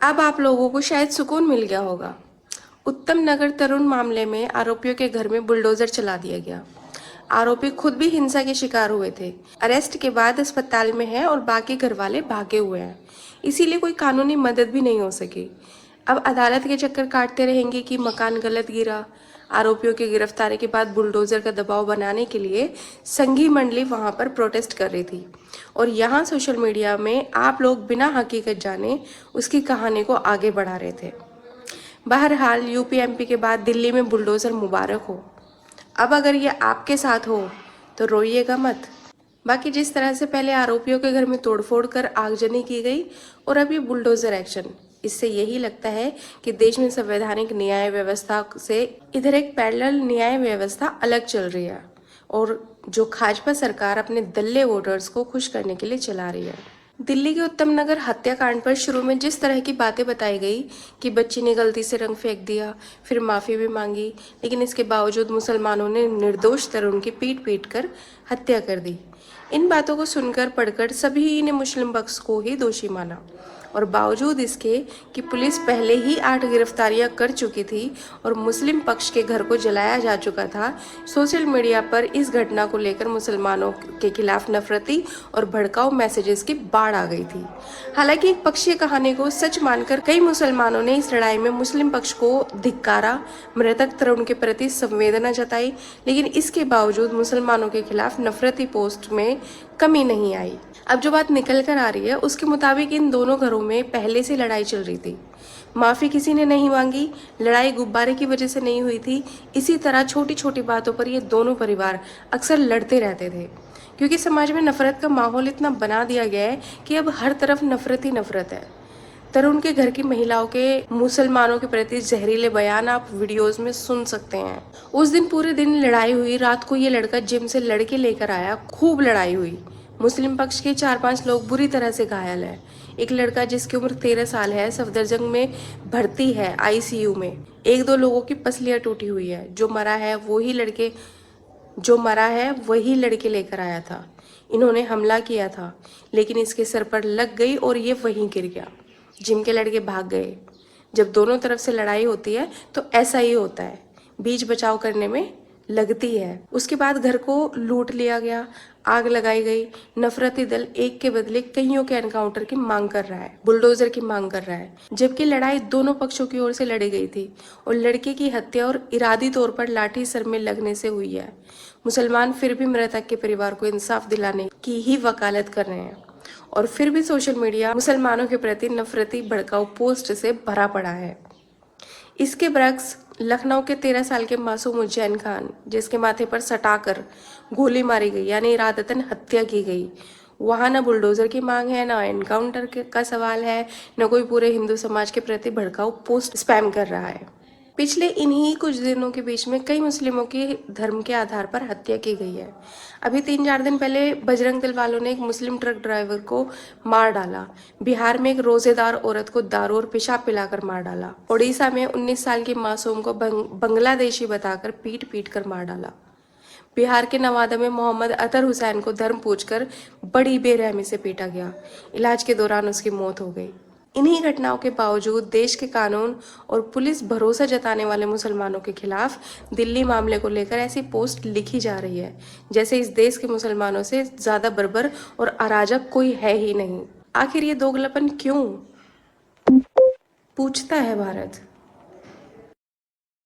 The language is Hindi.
अब आप लोगों को शायद सुकून मिल गया होगा। उत्तम नगर तरुण मामले में आरोपियों के घर में बुलडोजर चला दिया गया। आरोपी खुद भी हिंसा के शिकार हुए थे। अरेस्ट के बाद अस्पताल में है और बाकी घर वाले भागे हुए हैं, इसीलिए कोई कानूनी मदद भी नहीं हो सकी। अब अदालत के चक्कर काटते रहेंगे कि मकान गलत गिरा। आरोपियों की गिरफ्तारी के बाद बुलडोजर का दबाव बनाने के लिए संघी मंडली वहां पर प्रोटेस्ट कर रही थी और यहाँ सोशल मीडिया में आप लोग बिना हकीकत जाने उसकी कहानी को आगे बढ़ा रहे थे। बहरहाल यूपी एमपी के बाद दिल्ली में बुलडोजर मुबारक हो। अब अगर ये आपके साथ हो तो रोइएगा मत। बाकी जिस तरह से पहले आरोपियों के घर में तोड़फोड़ कर आगजनी की गई और अब ये बुलडोजर एक्शन, इससे यही लगता है कि देश में संवैधानिक न्याय व्यवस्था से इधर एक पैरेलल न्याय व्यवस्था अलग चल रही है और जो भाजपा सरकार अपने दल्ले वोटर्स को खुश करने के लिए चला रही है। दिल्ली के उत्तम नगर हत्याकांड पर शुरू में जिस तरह की बातें बताई गई कि बच्ची ने गलती से रंग फेंक दिया, फिर माफी भी मांगी, लेकिन इसके बावजूद मुसलमानों ने निर्दोष तरुण की पीट पीट कर हत्या कर दी। इन बातों को सुनकर पढ़कर सभी ने मुस्लिम पक्ष को ही दोषी माना और बावजूद इसके कि पुलिस पहले ही 8 गिरफ्तारियां कर चुकी थी और मुस्लिम पक्ष के घर को जलाया जा चुका था, सोशल मीडिया पर इस घटना को लेकर मुसलमानों के खिलाफ नफरती और भड़काऊ मैसेजेस की बाढ़ आ गई थी। हालांकि एक पक्षीय कहानी को सच मानकर कई मुसलमानों ने इस लड़ाई में मुस्लिम पक्ष को धिक्कारा, मृतक तरुण के प्रति संवेदना जताई, लेकिन इसके बावजूद मुसलमानों के खिलाफ नफरती पोस्ट में कमी नहीं आई। अब जो बात निकल कर आ रही है उसके मुताबिक इन दोनों घरों में पहले से लड़ाई चल रही थी। माफी किसी ने नहीं मांगी, लड़ाई गुब्बारे की वजह से नहीं हुई थी। इसी तरह छोटी छोटी बातों पर ये दोनों परिवार अक्सर लड़ते रहते थे क्योंकि समाज में नफरत का माहौल इतना बना दिया गया है कि अब हर तरफ नफरत ही नफरत है। तरुण के घर की महिलाओं के मुसलमानों के प्रति जहरीले बयान आप वीडियोस में सुन सकते हैं। उस दिन पूरे दिन लड़ाई हुई, रात को ये लड़का जिम से लड़के लेकर आया, खूब लड़ाई हुई। मुस्लिम पक्ष के 4-5 लोग बुरी तरह से घायल हैं। एक लड़का जिसकी उम्र 13 साल है सफदरजंग में भर्ती है आईसीयू में। 1-2 लोगों की पसलियां टूटी हुई है। जो मरा है वही लड़के लेकर आया था। इन्होंने हमला किया था लेकिन इसके सर पर लग गई और ये वहीं गिर गया। जिम के लड़के भाग गए। जब दोनों तरफ से लड़ाई होती है तो ऐसा ही होता है, बीच बचाव करने में लगती है। उसके बाद घर को लूट लिया गया, आग लगाई गई। नफरती दल एक के बदले कईयों के एनकाउंटर की मांग कर रहा है, बुलडोजर की मांग कर रहा है, जबकि लड़ाई दोनों पक्षों की ओर से लड़ी गई थी और लड़के की हत्या और इरादी तौर पर लाठी सर में लगने से हुई है। मुसलमान फिर भी मृतक के परिवार को इंसाफ दिलाने की ही वकालत कर रहे हैं और फिर भी सोशल मीडिया मुसलमानों के प्रति नफरती भड़काऊ पोस्ट से भरा पड़ा है। इसके बरक्स लखनऊ के 13 साल के मासूम उज्जैन खान, जिसके माथे पर सटाकर गोली मारी गई यानी इरादतन हत्या की गई, वहां न बुलडोजर की मांग है, न एनकाउंटर का सवाल है, न कोई पूरे हिंदू समाज के प्रति भड़काऊ पोस्ट स्पैम कर रहा है। पिछले इन्हीं कुछ दिनों के बीच में कई मुस्लिमों की धर्म के आधार पर हत्या की गई है। अभी 3-4 दिन पहले बजरंग दल वालों ने एक मुस्लिम ट्रक ड्राइवर को मार डाला। बिहार में एक रोजेदार औरत को दारू और पेशाब पिलाकर मार डाला। ओडिशा में 19 साल की मासूम को बांग्लादेशी बताकर पीट पीट कर मार डाला। बिहार के नवादा में मोहम्मद अतर हुसैन को धर्म पूछकर बड़ी बेरहमी से पीटा गया। इलाज के दौरान उसकी मौत हो गई। इन्हीं घटनाओं के बावजूद देश के कानून और पुलिस भरोसा जताने वाले मुसलमानों के खिलाफ दिल्ली मामले को लेकर ऐसी पोस्ट लिखी जा रही है जैसे इस देश के मुसलमानों से ज्यादा बर्बर और अराजक कोई है ही नहीं। आखिर ये दोगलापन क्यों? पूछता है भारत।